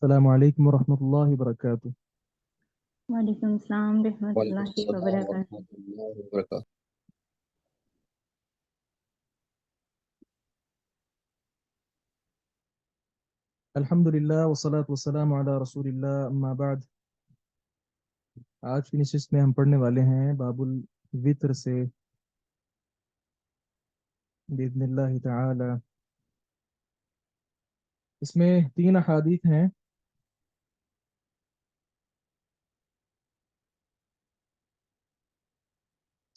السلام علیکم ورحمۃ اللہ وبرکاتہ۔ وعلیکم السلام رحمۃ وعلیکم اللہ السلام وبرکاتہ۔ ورحمۃ اللہ وبرکاتہ۔ الحمد للہ والصلاة والسلام علی رسول اللہ، اما بعد۔ آج کی نشست میں ہم پڑھنے والے ہیں باب الوتر سے باذن اللہ تعالی۔ اس میں 3 احادیث ہیں۔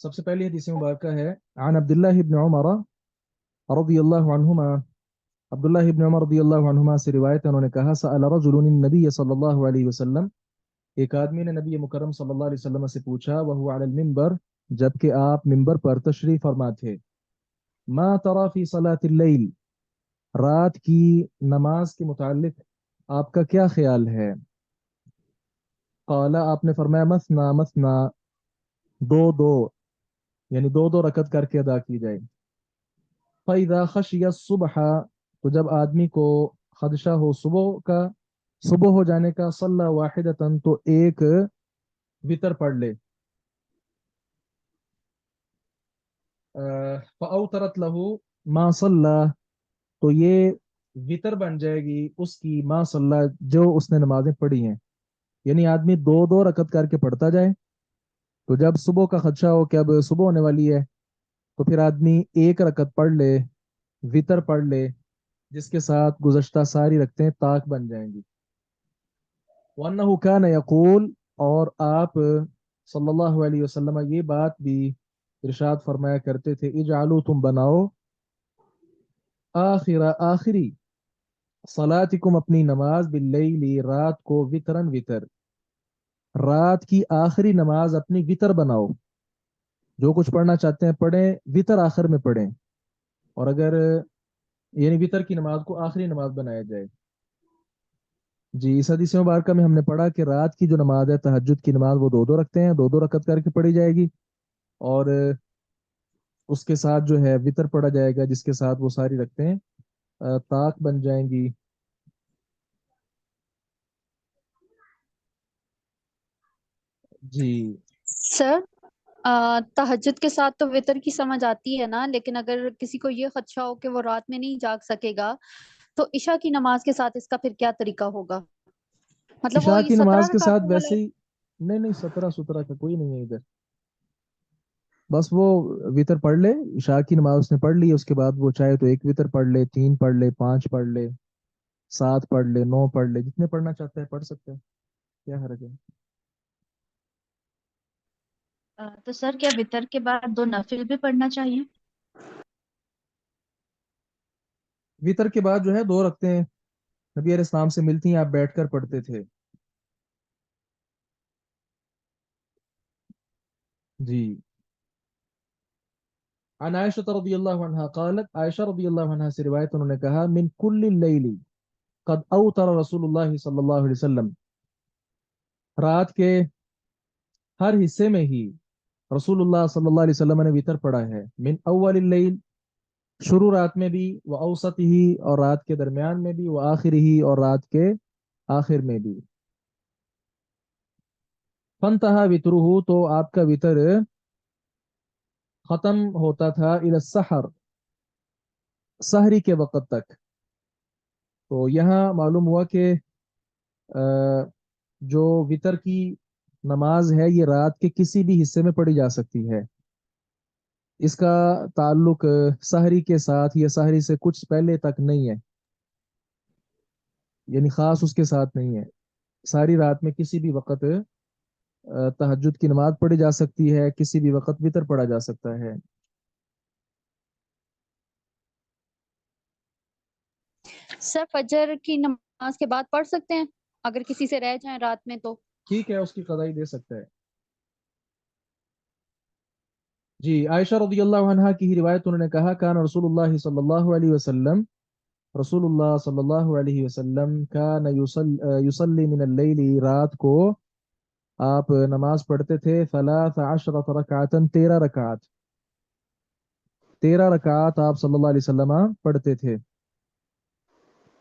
سب سے پہلی حدیث مبارکہ ہے عن عبداللہ بن عمر رضی اللہ عنہما۔ عبداللہ بن عمر رضی اللہ عنہما سے روایت ہے، انہوں نے کہا سأل رجل النبی صلی اللہ علیہ وسلم، ایک آدمی نے نبی مکرم صلی اللہ علیہ وسلم سے پوچھا، وہو علی المنبر، جبکہ آپ منبر پر تشریف فرما تھے، ما ترى فی صلاة اللیل، رات کی نماز کے متعلق آپ کا کیا خیال ہے؟ قال، آپ نے فرمایا مثنا مثنا، دو دو، یعنی دو دو رکعت کر کے ادا کی جائے۔ فَإِذَا خَشِيَ الصُّبْحَ، تو جب آدمی کو خدشہ ہو صبح کا، صبح ہو جانے کا، صلی واحدتاً، تو ایک وتر پڑھ لے۔ فَأَوْتَرَتْ لَهُ مَا صَلَّى، تو یہ وتر بن جائے گی اس کی، ما صلی، جو اس نے نمازیں پڑھی ہیں۔ یعنی آدمی دو دو رکعت کر کے پڑھتا جائے، تو جب صبح کا خدشہ ہو کہ اب صبح ہونے والی ہے، تو پھر آدمی ایک رکعت پڑھ لے، وتر پڑھ لے، جس کے ساتھ گزشتہ ساری رکعتیں طاق بن جائیں گی۔ وَأَنَّهُ كَانَ يَقُولُ، اور آپ صلی اللہ علیہ وسلم یہ بات بھی ارشاد فرمایا کرتے تھے، اجعلوا، تم بناؤ، آخری صلاتکم، اپنی نماز، باللیل، رات کو، وترن، وتر، رات کی آخری نماز اپنی وتر بناؤ۔ جو کچھ پڑھنا چاہتے ہیں پڑھیں، وتر آخر میں پڑھیں، اور اگر یعنی وتر کی نماز کو آخری نماز بنایا جائے۔ جی، اس حدیث مبارکہ میں ہم نے پڑھا کہ رات کی جو نماز ہے تہجد کی نماز، وہ دو دو رکھتے ہیں، دو دو رکعت کر کے پڑھی جائے گی، اور اس کے ساتھ جو ہے وتر پڑھا جائے گا، جس کے ساتھ وہ ساری رکعتیں طاق بن جائیں گی۔ جی سر، تہجد کے ساتھ تو وتر کی سمجھ آتی ہے نا، لیکن اگر کسی کو یہ خدشہ ہو کہ وہ رات میں نہیں جاگ سکے گا، تو عشاء کی نماز کے ساتھ اس کا پھر کیا طریقہ ہوگا؟ مطلب وہ عشاء یہ کی 17 نماز کے ساتھ رکعتوں ویسے والا؟ ہی، نہیں 17 کا کوئی نہیں ہے ادھر، بس وہ وتر پڑھ لے، عشاء کی نماز اس نے پڑھ لی، اس کے بعد وہ چاہے تو ایک وتر پڑھ لے، 3 پڑھ لے، 5 پڑھ لے، 7 پڑھ لے، 9 پڑھ لے، جتنے پڑھنا چاہتا ہے پڑھ سکتا ہے، کیا حرج ہے؟ تو سر کیا وتر کے بعد 2 نفل بھی پڑھنا چاہیے؟ وتر کے بعد جو ہے 2 رکعتیں نبی علیہ السلام سے ملتی ہیں، آپ بیٹھ کر پڑھتے تھے۔ جی، عن عائشہ رضی اللہ عنہا قالت، عائشہ رضی اللہ عنہا سے روایت، انہوں نے کہا من کل اللیل قد اوتر رسول اللہ صلی اللہ علیہ وسلم، رات کے ہر حصے میں ہی رسول اللہ صلی اللہ علیہ وسلم نے وتر پڑھا ہے، من اول اللیل، شروع رات میں بھی، و اوسط ہی، اور رات کے درمیان میں بھی، و آخر ہی، اور رات کے آخر میں بھی۔ فانتہا وترہ، تو آپ کا وتر ختم ہوتا تھا، الی السحر، سحری کے وقت تک۔ تو یہاں معلوم ہوا کہ جو وتر کی نماز ہے یہ رات کے کسی بھی حصے میں پڑھی جا سکتی ہے، اس کا تعلق سحری کے ساتھ یا سحری سے کچھ پہلے تک نہیں ہے، یعنی خاص اس کے ساتھ نہیں ہے، ساری رات میں کسی بھی وقت تہجد کی نماز پڑھی جا سکتی ہے، کسی بھی وقت وتر پڑھا جا سکتا ہے۔ سر فجر کی نماز کے بعد پڑھ سکتے ہیں اگر کسی سے رہ جائیں رات میں تو؟ ٹھیک ہے، اس کی قضائی دے سکتا ہے۔ جی، عائشہ رضی اللہ عنہا کی ہی روایت، انہوں نے کہا کان رسول اللہ صلی اللہ علیہ وسلم، رسول اللہ صلی اللہ علیہ وسلم کان یصلی من اللیل، رات کو آپ نماز پڑھتے تھے، 13 رکعتا، 13 رکعات، 13 رکعات آپ صلی اللہ علیہ وسلم پڑھتے تھے۔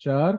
4।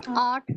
8। 8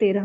13।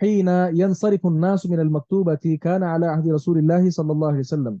حين ينصرف الناس من المكتوبة كان على عهد رسول الله صلى الله عليه وسلم।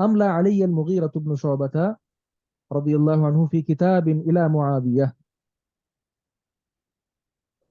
أملى علي المغيرة بن شعبة رضي الله عنه في كتاب إلى معاوية.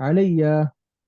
علي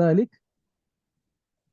ذلك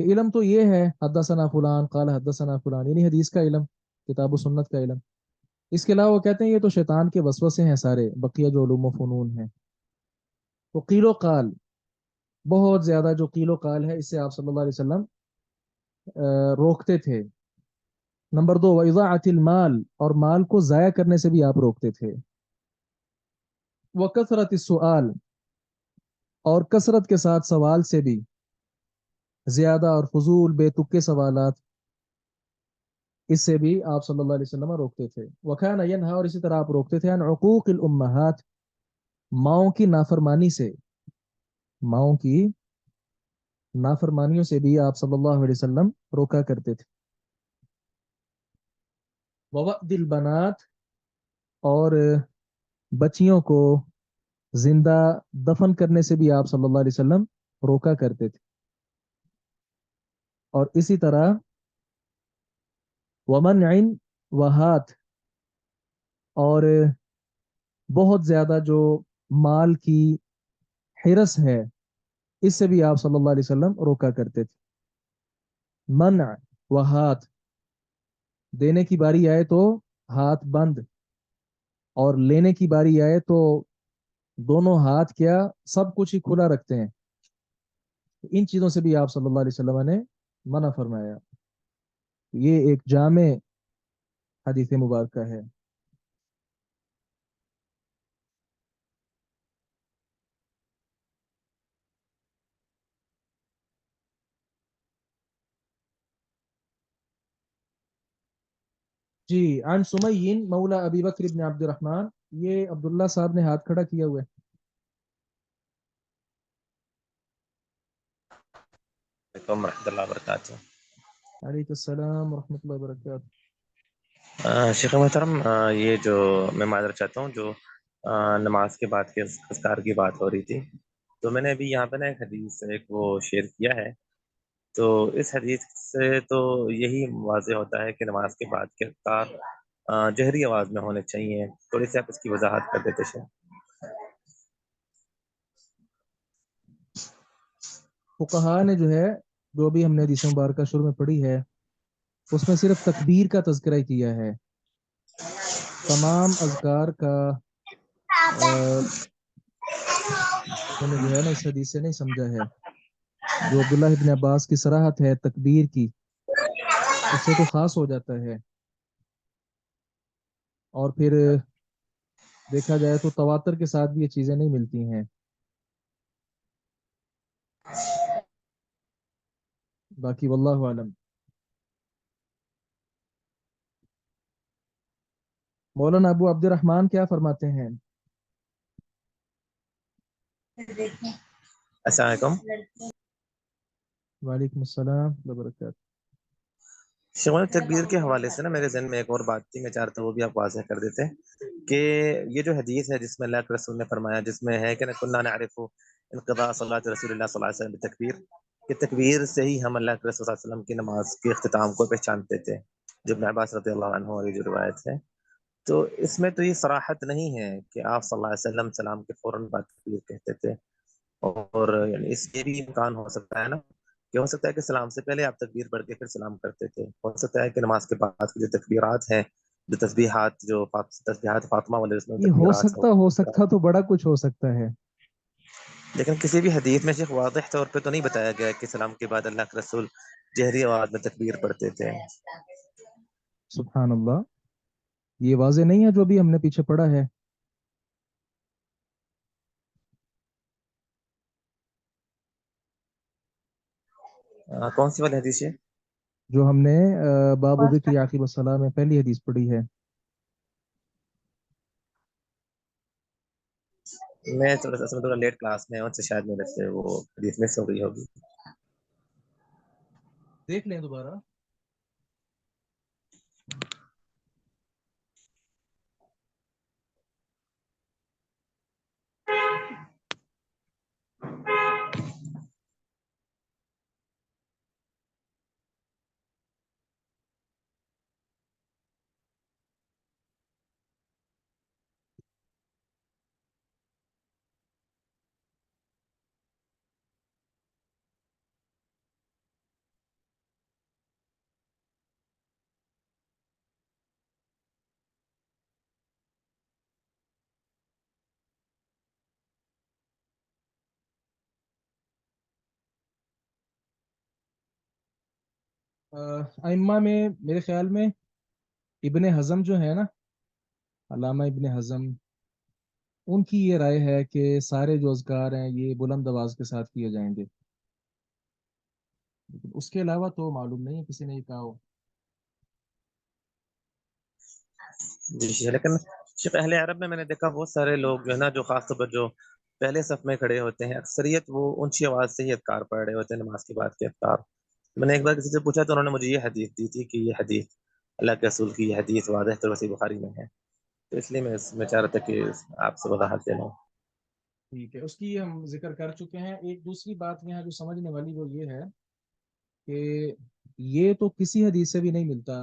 کہ علم تو یہ ہے حدثنا فلان قال حدثنا فلان، یعنی حدیث کا علم، کتاب و سنت کا علم. اس کے علاوہ وہ کہتے ہیں یہ تو شیطان کے وسوسے ہیں سارے، بقیہ جو علوم و فنون ہیں. تو قیل و قال، بہت زیادہ جو قیل و قال ہے اس سے آپ صلی اللہ علیہ وسلم روکتے تھے. نمبر 2، وَإِضَاعَةِ المال، اور مال کو ضائع کرنے سے بھی آپ روکتے تھے. وَكَثْرَةِ السُّؤال، اور کثرت کے ساتھ سوال سے بھی، زیادہ اور فضول بے تکے سوالات، اس سے بھی آپ صلی اللہ علیہ وسلم روکتے تھے. وَكَانَ يَنْهَى، اور اسی طرح آپ روکتے تھے عن عقوق الامہات، ماؤں کی نافرمانی سے، ماؤں کی نافرمانیوں سے بھی آپ صلی اللہ علیہ وسلم روکا کرتے تھے. وَوَأْدِ البنات، اور بچیوں کو زندہ دفن کرنے سے بھی آپ صلی اللہ علیہ وسلم روکا کرتے تھے. اور اسی طرح ومنع وہات، اور بہت زیادہ جو مال کی حرس ہے اس سے بھی آپ صلی اللہ علیہ وسلم روکا کرتے تھے. منع وہات، دینے کی باری آئے تو ہاتھ بند، اور لینے کی باری آئے تو دونوں ہاتھ کیا سب کچھ ہی کھلا رکھتے ہیں. ان چیزوں سے بھی آپ صلی اللہ علیہ وسلم نے منع فرمایا. یہ ایک جامع حدیث مبارکہ ہے. جی، عن سمین مولا ابی بکر ابن عبد الرحمن، یہ عبداللہ صاحب نے ہاتھ کھڑا کیا ہوا ہے. علیکم ورحمۃ اللہ وبرکاتہ. علیکم السلام ورحمۃ اللہ وبرکاتہ. شیخ محترم، یہ جو میں معذرت چاہتا ہوں، جو نماز کے بعد کے اذکار کی بات ہو رہی تھی، تو میں نے ابھی یہاں پہ نا ایک حدیث وہ شیئر کیا ہے. تو اس حدیث سے تو یہی واضح ہوتا ہے کہ نماز کے بعد کے اذکار جہری آواز میں ہونے چاہیے. تھوڑی سی آپ اس کی وضاحت کر دیتے شیخ. فقہا نے جو ہے، جو بھی ہم نے حدیث مبارکہ شروع میں پڑھی ہے، اس میں صرف تکبیر کا تذکرہ کیا ہے. تمام اذکار کا انہوں نے جو ہے نا اس حدیث سے نہیں سمجھا ہے. جو عبداللہ ابن عباس کی صراحت ہے تکبیر کی، اس سے تو خاص ہو جاتا ہے. اور پھر دیکھا جائے تو تواتر کے ساتھ بھی یہ چیزیں نہیں ملتی ہیں. باقی واللہ عالم. مولانا ابو عبد الرحمن کیا فرماتے ہیں؟ السلام علیکم. وعلیکم السلام وبرکاتہ. شغل تکبیر کے حوالے سے نا میرے ذہن میں ایک اور بات تھی، میں چاہتا ہوں وہ بھی آپ واضح کر دیتے کہ یہ جو حدیث ہے جس میں اللہ کے رسول نے فرمایا، جس میں ہے کہ كنا نعرف انقضاء صلاۃ رسول اللہ صلی اللہ علیہ وسلم بتکبیر، کہ تکبیر سے ہی ہم اللہ کے رسول صلی اللہ علیہ وسلم کی نماز کے اختتام کو پہچانتے تھے، جو ابن عباس رضی اللہ عنہ والی جو روایت ہے. تو اس میں تو یہ صراحت نہیں ہے کہ آپ صلی اللہ علیہ وسلم سلام کے فوراً بعد تکبیر کہتے تھے. اور یعنی اس کے بھی امکان ہو سکتا ہے نا، کہ ہو سکتا ہے کہ سلام سے پہلے آپ تکبیر پڑھ کے پھر سلام کرتے تھے. ہو سکتا ہے کہ نماز کے بعد کی جو تکبیرات ہیں، جو تسبیحات، جو تسبیحات فاطمہ والے اس میں یہ تکبیرات ہو سکتا تو بڑا کچھ ہو سکتا ہے. لیکن کسی بھی حدیث میں شیخ واضح طور پہ تو نہیں بتایا گیا کہ سلام کے بعد اللہ کے رسول جہری آواز میں تکبیر پڑھتے تھے. سبحان اللہ، یہ واضح نہیں ہے جو بھی ہم نے پیچھے پڑھا ہے. کون سی والی حدیث ہے؟ جو ہم نے باب ذکر عاقب الصلاۃ میں پہلی حدیث پڑھی ہے. میں تھوڑا لیٹ کلاس میں ہوں، تو شاید میرے سے وہ حدیث مس ہو گئی ہوگی. دیکھ لیں دوبارہ. ائمہ میں میرے خیال میں ابن حزم جو ہے نا، علامہ ابن حزم، ان کی یہ رائے ہے کہ سارے جو اذکار ہیں یہ بلند آواز کے ساتھ کیے جائیں گے، لیکن اس کے علاوہ تو معلوم نہیں ہے کسی نے یہ کہا ہو۔ جی لیکن شیخ اہل عرب میں نے دیکھا بہت سارے لوگ جو ہے نا، جو خاص طور پر جو پہلے صف میں کھڑے ہوتے ہیں، اکثریت وہ اونچی آواز سے ہی اذکار پڑھ رہے ہوتے ہیں، نماز کے بعد کے اذکار۔ میں نے ایک بار کسی سے پوچھا تو انہوں نے مجھے یہ حدیث دی تھی کہ یہ حدیث اللہ کے رسول کی، یہ حدیث واضح طور سے بخاری میں ہے، تو اس لیے میں چاہ رہا تھا کہ آپ سے وضاحت دے لوں۔ ٹھیک ہے، اس کی ہم ذکر کر چکے ہیں۔ ایک دوسری بات یہاں جو سمجھنے والی وہ یہ ہے کہ یہ تو کسی حدیث سے بھی نہیں ملتا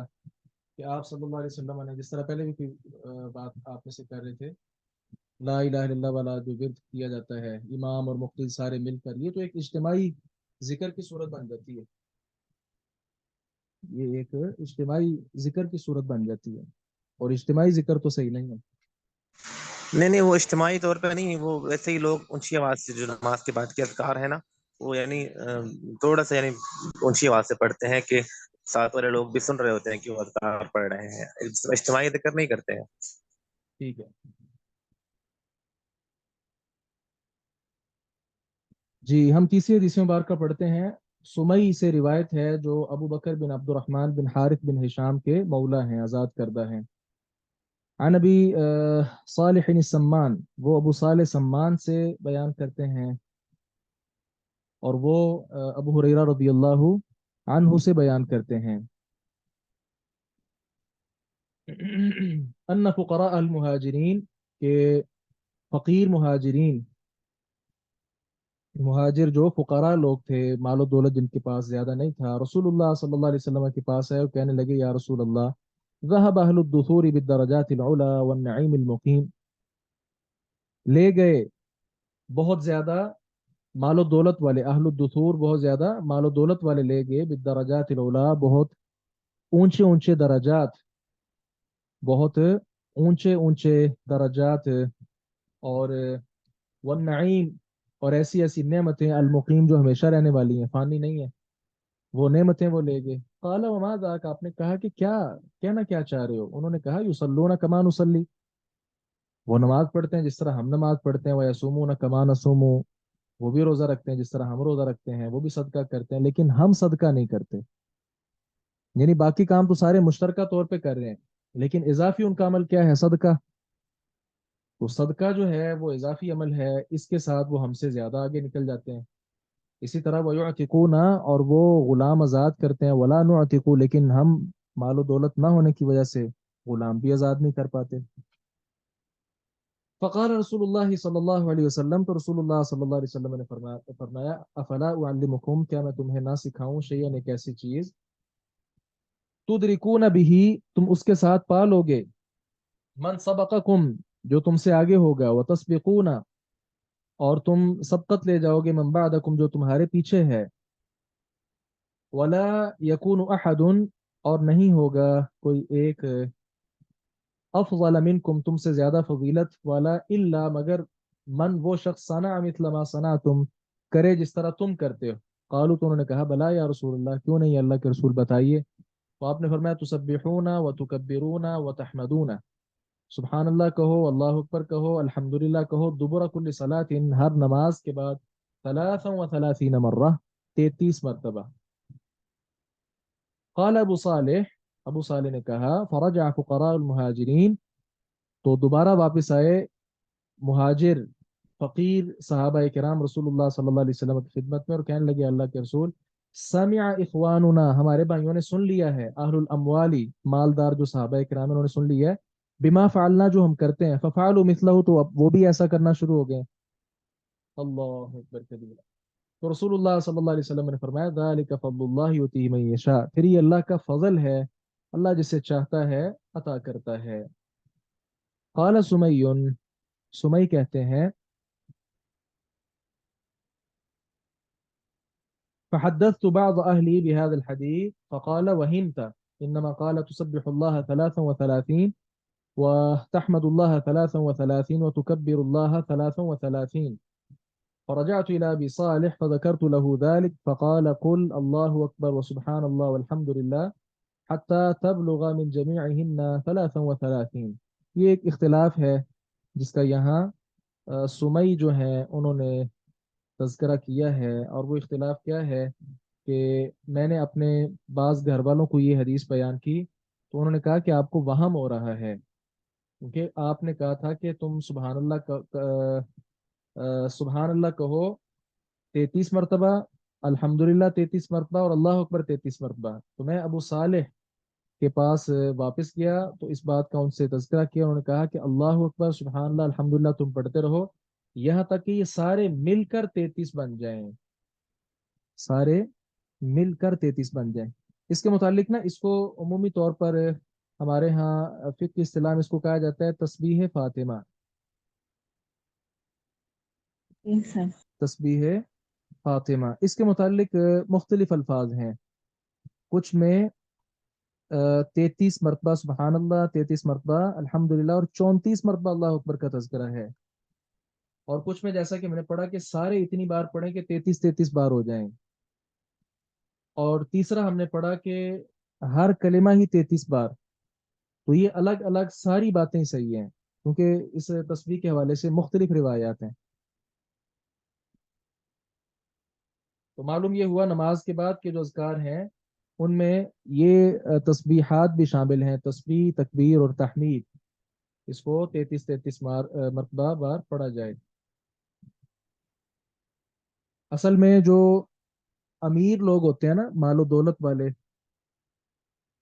کہ آپ صلی اللہ علیہ وسلم نے، جس طرح پہلے بھی کوئی بات آپ میں سے کر رہے تھے، لا الہ الا اللہ والا جو ورد کیا جاتا ہے امام اور مقتدی سارے مل کر، یہ تو ایک اجتماعی ذکر کی صورت بن جاتی ہے، یہ ایک اجتماعی ذکر کی صورت بن جاتی ہے، اور اجتماعی ذکر تو صحیح نہیں ہے۔ نہیں وہ اجتماعی طور پہ نہیں، وہ ویسے ہی لوگ اونچی آواز سے جو نماز کے بعد کے اذکار ہے نا، وہ یعنی تھوڑا سا یعنی اونچی آواز سے پڑھتے ہیں کہ ساتھ والے لوگ بھی سن رہے ہوتے ہیں کہ وہ اذکار پڑھ رہے ہیں، اجتماعی ذکر نہیں کرتے ہیں۔ ٹھیک ہے جی، ہم تیسری حدیث مبارکہ پڑھتے ہیں۔ سمئی سے روایت ہے جو ابو بکر بن عبد الرحمن بن حارث بن ہشام کے مولا ہیں، آزاد کردہ ہیں۔ عن ابی صالح السمان، وہ ابو صالح سمان سے بیان کرتے ہیں، اور وہ ابو ہریرہ رضی اللہ عنہ سے بیان کرتے ہیں۔ ان فقراء المہاجرین، کہ فقیر مہاجرین، مہاجر جو فقراء لوگ تھے، مال و دولت جن کے پاس زیادہ نہیں تھا، رسول اللہ صلی اللہ علیہ وسلم کے پاس آئے اور کہنے لگے یا رسول اللہ، ذهب اہل الدثور بالدرجات العلا والنعیم المقیم، لے گئے بہت زیادہ مال و دولت والے، اہل الدثور بہت زیادہ مال و دولت والے لے گئے، بالدرجات العلا بہت اونچے اونچے درجات، بہت اونچے اونچے درجات، اور والنعیم، اور ایسی ایسی نعمتیں، المقیم جو ہمیشہ رہنے والی ہیں، فانی نہیں ہے، وہ نعمتیں وہ لے گئے۔ قال وما ذاک، آپ نے کہا کہ کیا کہنا کیا چاہ رہے ہو؟ انہوں نے کہا یصلون کما نصلی، وہ نماز پڑھتے ہیں جس طرح ہم نماز پڑھتے ہیں، ویصومون کما نصوم، وہ بھی روزہ رکھتے ہیں جس طرح ہم روزہ رکھتے ہیں، وہ بھی صدقہ کرتے ہیں، لیکن ہم صدقہ نہیں کرتے، یعنی باقی کام تو سارے مشترکہ طور پہ کر رہے ہیں، لیکن اضافی ان کا عمل کیا ہے؟ صدقہ۔ تو صدقہ جو ہے وہ اضافی عمل ہے، اس کے ساتھ وہ ہم سے زیادہ آگے نکل جاتے ہیں۔ اسی طرح وَيُعْتِقُونَ، اور وہ غلام آزاد کرتے ہیں، وَلَا نُعْتِقُ، لیکن ہم مال و دولت نہ ہونے کی وجہ سے غلام بھی آزاد نہیں کر پاتے۔ فقال رسول اللہ صلی اللہ علیہ وسلم، تو رسول اللہ صلی اللہ علیہ وسلم نے فرمایا افلا اعلمکم، کیا میں تمہیں نہ سکھاؤں، شیئن، ایک ایسی چیز، تدرکون بہی، تم اس کے ساتھ پا لو گے، من سبقکم، جو تم سے آگے ہوگا، وتسبقون، اور تم سبقت لے جاؤ گے، من بعدکم، جو تمہارے پیچھے ہے، ولا یکون احد، اور نہیں ہوگا کوئی ایک، افضل منکم، تم سے زیادہ فضیلت والا، الا، مگر، من، وہ شخص، صنع مثل ما صنعتم، کرے جس طرح تم کرتے ہو۔ قالوا، تو انہوں نے کہا بلا یا رسول اللہ، کیوں نہیں اللہ کے رسول، بتائیے۔ تو آپ نے فرمایا تسبحون وتکبرون وتحمدون، سبحان اللہ کہو، اللہ اکبر کہو، الحمدللہ کہو، دبر کل صلاۃ، ہر نماز کے بعد، 33 مرہ، 33 مرتبہ۔ قال ابو صالح، ابو صالح نے کہا فرجع فقراء المہاجرین، تو دوبارہ واپس آئے مہاجر فقیر صحابہ کرام رسول اللہ صلی اللہ علیہ وسلم کی خدمت میں، اور کہنے لگے اللہ کے رسول، سمع اخواننا، ہمارے بھائیوں نے سن لیا ہے، اہل الاموالی، مالدار جو صحابہ کرام انہوں نے سن لیا ہے، بما فعلنا، جو ہم کرتے ہیں، ففعلوا مثلہ، تو اب وہ بھی ایسا کرنا شروع ہو گئے۔ اللہ اکبر کبیرہ۔ تو رسول اللہ صلی اللہ علیہ وسلم نے فرمایا ذالک فضل اللہ یؤتیہ من یشاء، پھر یہ اللہ کا فضل ہے، اللہ جسے چاہتا ہے عطا کرتا ہے۔ قال سمی، سمی کہتے ہیں فحدثت بعض اهلي بهذا الحديث فقال وهمت، انما قال تسبح الله 33 وتحمد الله 33 وتكبر الله 33، فرجعت إلى أبي صالح فذكرت له ذلك فقال قل الله أكبر وسبحان الله والحمد لله حتى تبلغ من جميعهن 33. یہ ایک اختلاف ہے جس کا یہاں سمی جو ہیں انہوں نے تذکرہ کیا ہے، اور وہ اختلاف کیا ہے کہ میں نے اپنے بعض گھر والوں کو یہ حدیث بیان کی تو انہوں نے کہا کہ آپ کو وہم ہو رہا ہے، کیونکہ آپ نے کہا تھا کہ تم سبحان اللہ کہو 33 مرتبہ، الحمدللہ 33 مرتبہ اور اللہ اکبر 33 مرتبہ. تو میں ابو صالح کے پاس واپس گیا تو اس بات کا ان سے تذکرہ کیا. انہوں نے کہا کہ اللہ اکبر سبحان اللہ الحمدللہ تم پڑھتے رہو یہاں تک کہ یہ سارے مل کر 33 بن جائیں، سارے مل کر 33 بن جائیں. اس کے متعلق نا اس کو عمومی طور پر ہمارے ہاں فقہ کی اصطلاح میں اس کو کہا جاتا ہے تسبیح فاطمہ. تسبیح فاطمہ اس کے متعلق مختلف الفاظ ہیں. کچھ میں 33 مرتبہ سبحان اللہ، 33 مرتبہ الحمدللہ اور 34 مرتبہ اللہ اکبر کا تذکرہ ہے، اور کچھ میں جیسا کہ میں نے پڑھا کہ سارے اتنی بار پڑھیں کہ 33 بار ہو جائیں. اور تیسرا ہم نے پڑھا کہ ہر کلمہ ہی 33 بار. تو یہ الگ الگ ساری باتیں صحیح ہیں کیونکہ اس تسبیح کے حوالے سے مختلف روایات ہیں. تو معلوم یہ ہوا نماز کے بعد کے جو اذکار ہیں ان میں یہ تسبیحات بھی شامل ہیں، تسبیح، تکبیر اور تحمید. اس کو 33 مرتبہ بار پڑھا جائے. اصل میں جو امیر لوگ ہوتے ہیں نا، مال و دولت والے،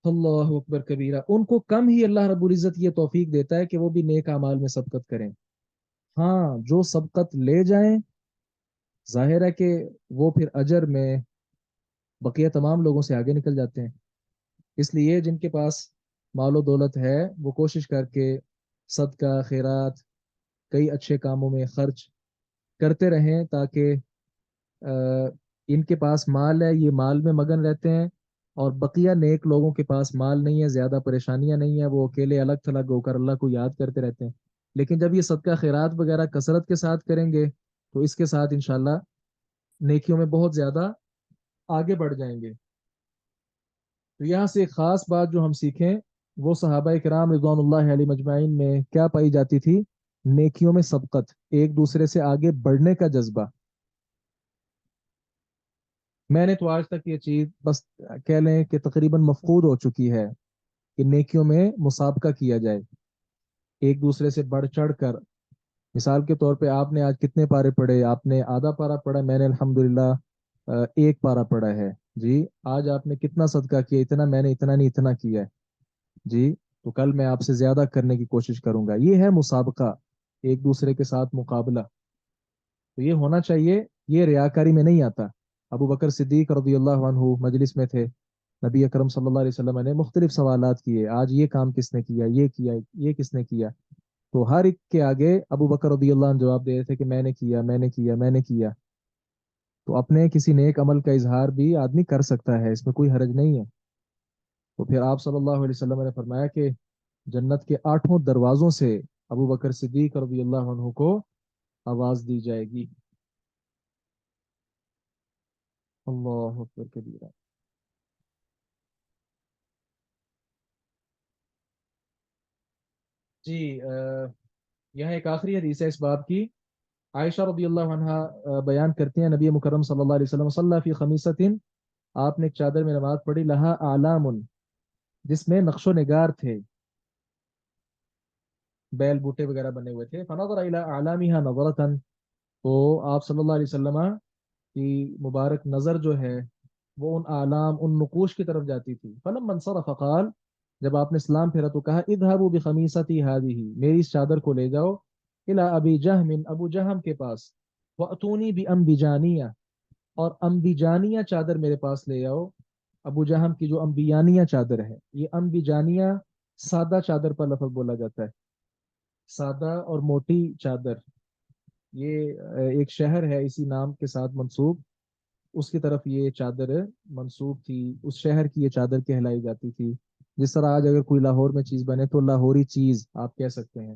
اللہ اکبر کبیرہ، ان کو کم ہی اللہ رب العزت یہ توفیق دیتا ہے کہ وہ بھی نیک اعمال میں سبقت کریں. ہاں جو سبقت لے جائیں ظاہر ہے کہ وہ پھر اجر میں بقیہ تمام لوگوں سے آگے نکل جاتے ہیں. اس لیے جن کے پاس مال و دولت ہے وہ کوشش کر کے صدقہ خیرات کئی اچھے کاموں میں خرچ کرتے رہیں تاکہ ان کے پاس مال ہے، یہ مال میں مگن رہتے ہیں، اور بقیہ نیک لوگوں کے پاس مال نہیں ہے، زیادہ پریشانیاں نہیں ہیں، وہ اکیلے الگ تھلگ ہو کر اللہ کو یاد کرتے رہتے ہیں. لیکن جب یہ صدقہ خیرات وغیرہ کثرت کے ساتھ کریں گے تو اس کے ساتھ انشاءاللہ نیکیوں میں بہت زیادہ آگے بڑھ جائیں گے. تو یہاں سے ایک خاص بات جو ہم سیکھیں وہ صحابہ کرام رضوان اللہ علیہ مجمعین میں کیا پائی جاتی تھی؟ نیکیوں میں سبقت، ایک دوسرے سے آگے بڑھنے کا جذبہ. میں نے تو آج تک یہ چیز بس کہہ لیں کہ تقریباً مفقود ہو چکی ہے کہ نیکیوں میں مسابقہ کیا جائے، ایک دوسرے سے بڑھ چڑھ کر. مثال کے طور پہ آپ نے آج کتنے پارے پڑھے؟ آپ نے آدھا پارا پڑھا، میں نے الحمدللہ ایک پارا پڑھا ہے. جی آج آپ نے کتنا صدقہ کیا؟ اتنا. میں نے اتنا نہیں، اتنا کیا ہے. جی تو کل میں آپ سے زیادہ کرنے کی کوشش کروں گا. یہ ہے مسابقہ، ایک دوسرے کے ساتھ مقابلہ. تو یہ ہونا چاہیے، یہ ریاکاری میں نہیں آتا. ابو بکر صدیق رضی اللہ عنہ مجلس میں تھے، نبی اکرم صلی اللہ علیہ وسلم نے مختلف سوالات کیے، آج یہ کام کس نے کیا، یہ کیا، یہ کس نے کیا. تو ہر ایک کے آگے ابو بکر رضی اللہ عنہ جواب دے رہے تھے کہ میں نے کیا، میں نے کیا، میں نے کیا. تو اپنے کسی نیک عمل کا اظہار بھی آدمی کر سکتا ہے، اس میں کوئی حرج نہیں ہے. تو پھر آپ صلی اللہ علیہ وسلم نے فرمایا کہ جنت کے 8 دروازوں سے ابو بکر صدیق رضی اللہ عنہ کو آواز دی جائے گی. اللہ اکبر کبیرہ. جی یہاں ایک آخری حدیث ہے اس باب کی. عائشہ رضی اللہ عنہ بیان کرتی ہیں نبی مکرم صلی اللہ علیہ وسلم صلی فی خمیست، آپ نے ایک چادر میں نماز پڑھی، لہا اعلام، جس میں نقش و نگار تھے، بیل بوٹے وغیرہ بنے ہوئے تھے. فنظر الی اعلامها نظرتا، تو آپ صلی اللہ علیہ وسلم کی مبارک نظر جو ہے وہ ان اعلام، ان نقوش کی طرف جاتی تھی. فلما انصرف قال، جب آپ نے سلام پھیرا تو کہا اذهبوا بخمیصتی هذه، میری اس چادر کو لے جاؤ الى ابی جہم، ابو جہم کے پاس، واتونی بانبجانیہ، اور انبجانیہ چادر میرے پاس لے آؤ. ابو جہم کی جو انبیانیہ چادر ہے، یہ انبجانیہ سادہ چادر پر لفظ بولا جاتا ہے، سادہ اور موٹی چادر. یہ ایک شہر ہے اسی نام کے ساتھ منسوب، اس کی طرف یہ چادر منسوب تھی، اس شہر کی یہ چادر کہلائی جاتی تھی. جس طرح آج اگر کوئی لاہور میں چیز بنے تو لاہوری چیز آپ کہہ سکتے ہیں.